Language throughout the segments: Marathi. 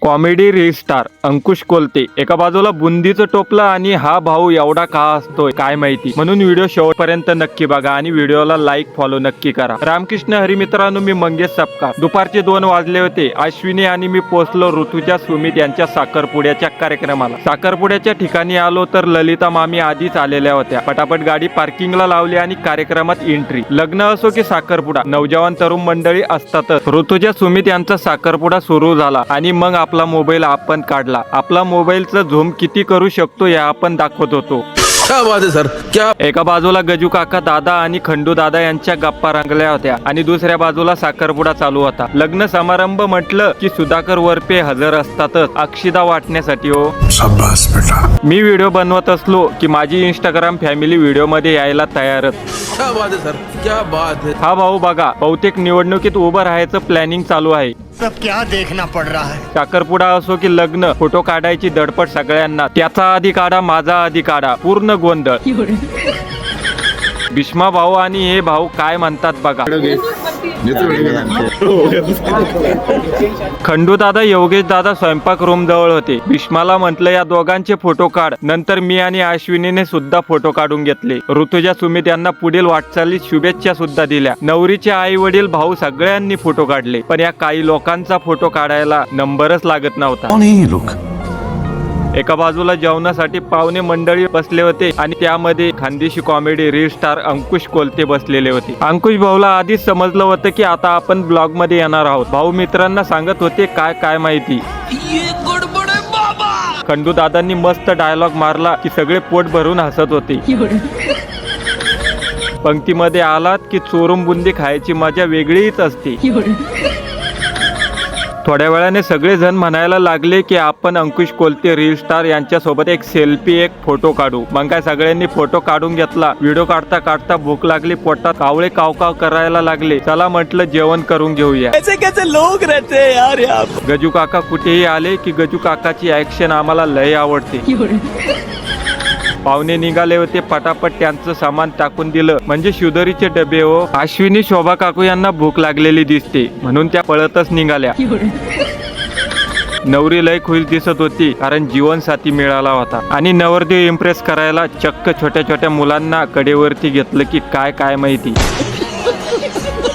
कॉमेडी रील स्टार अंकुश कोलते एका बाजूला बुंदीचं टोपलं आणि हा भाऊ एवढा का असतोय काय माहिती, म्हणून व्हिडिओ शेवटपर्यंत नक्की बघा आणि व्हिडिओला लाईक फॉलो नक्की करा. रामकृष्ण हरी मित्रांनो, मी मंगेश सपकाळ. दुपारचे 2 वाजले होते. अश्विनी आणि मी पोहोचलो ऋतुजा सुमित यांच्या साखरपुड्याच्या कार्यक्रमाला. साखरपुड्याच्या ठिकाणी आलो तर ललिता मामी आधीच आलेल्या होत्या. पटापट गाडी पार्किंगला लावली आणि कार्यक्रमात एंट्री. लग्न असो की साखरपुडा, नवजवान तरुण मंडळी असतातच. ऋतुजा सुमित यांचा साखरपुडा सुरू झाला आणि मग आपला मोबाईल आपण काढला. आपला मोबाईलचा झूम किती करू शकतो हे आपण दाखवत होतो. क्या बात है सर, क्या. एका बाजूला गजू काका दादा आणि खंडू दादा यांच्या गप्पा रंगल्या होत्या आणि दुसऱ्या बाजूला साखरपुडा चालू होता. लग्न समारंभ म्हटलं की सुधाकर वरपे हजर असतातच अक्षिदा वाटण्यासाठी. हो शाबास बेटा. मी व्हिडिओ बनवत असलो की माझी इंस्टाग्राम फॅमिली व्हिडिओ मध्ये यायला तयारच. क्या बात है सर, क्या बात है. हा भाऊ बघा, बहुतेक निवडणुकीत उभं राहायचं प्लॅनिंग चालू आहे. सब क्या देखना पड़ रहा है. साखरपुडा असो की लग्न, फोटो काढायची धडपड सगळ्यांना. त्याचा आधी काढा, माझा आधी काढा, पूर्ण गोंधळ. भीष्मा भाऊ आणि हे भाऊ काय म्हणतात बघा. खंडू दादा योगेश दादा स्वयंपाक रूम जवळ होते. भीष्माला म्हटलं या दोघांचे फोटो काढ. नंतर मी आणि अश्विनीने सुद्धा फोटो काढून घेतले. ऋतुजा सुमित यांना पुढील वाटचालीत शुभेच्छा सुद्धा दिल्या. नवरीचे आई वडील भाऊ सगळ्यांनी फोटो काढले, पण या काही लोकांचा फोटो काढायला नंबरच लागत नव्हता. एका बाजूला जेवणासाठी पाहुणे मंडळी बसले होते आणि त्यामध्ये खानदेशी कॉमेडी रील स्टार अंकुश कोलते बसलेले होते. अंकुश भाऊला आधीच समजलं होतं की आता आपण ब्लॉग मध्ये येणार आहोत. भाऊ मित्रांना सांगत होते काय काय माहिती. खंडू दादांनी मस्त डायलॉग मारला की सगळे पोट भरून हसत होते. पंक्तीमध्ये आलात की चोरून बुंदी खायची मजा वेगळीच असते. थोड्या वेळाने सगळे जण म्हणायला लागले की आपण अंकुश कोलते रील स्टार यांच्या सोबत एक सेल्फी, एक फोटो काढू. मग काय सगळ्यांनी फोटो काढून घेतला. व्हिडिओ काढता काढता भूक लागली, पोटात कावळे काव करायला लागले. चला म्हटलं जेवण करून घेऊया. कैसे लोग रहते हैं यार यहाँ. गजू काका कुठेही आले की गजू काकाची ऍक्शन आम्हाला लय आवडते. पाहुणे निघाले होते, पटापट त्यांचं सामान टाकून दिलं म्हणजे शिवदरीचे डबे. हो अश्विनी शोभा काकू यांना भूक लागलेली दिसते म्हणून त्या पळतच निघाल्या. नवरी लय खुश दिसत होती कारण जीवनसाथी मिळाला होता आणि नवरदेव इम्प्रेस करायला चक्क छोट्या छोट्या मुलांना कडेवरती घेतलं की काय काय माहिती.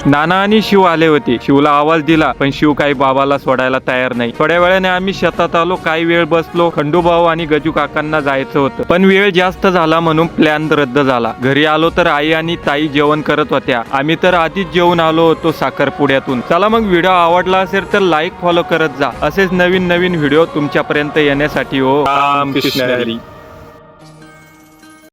नाना आणि शिव आले होते. शिवला आवाज दिला पण शिव काही बाबाला सोडायला तयार नाही. थोड्या वेळाने आम्ही शेतात आलो. काही वेळ बसलो. खंडू भाऊ आणि गजू काकांना जायचं होतं पण वेळ जास्त झाला म्हणून प्लॅन रद्द झाला. घरी आलो तर आई आणि ताई जेवण करत होत्या. आम्ही तर आधीच जेवून आलो होतो साखरपुड्यातून. चला मग व्हिडिओ आवडला असेल तर लाईक फॉलो करत जा. असेच नवीन नवीन व्हिडिओ तुमच्यापर्यंत येण्यासाठी. हो रामकृष्ण हरी.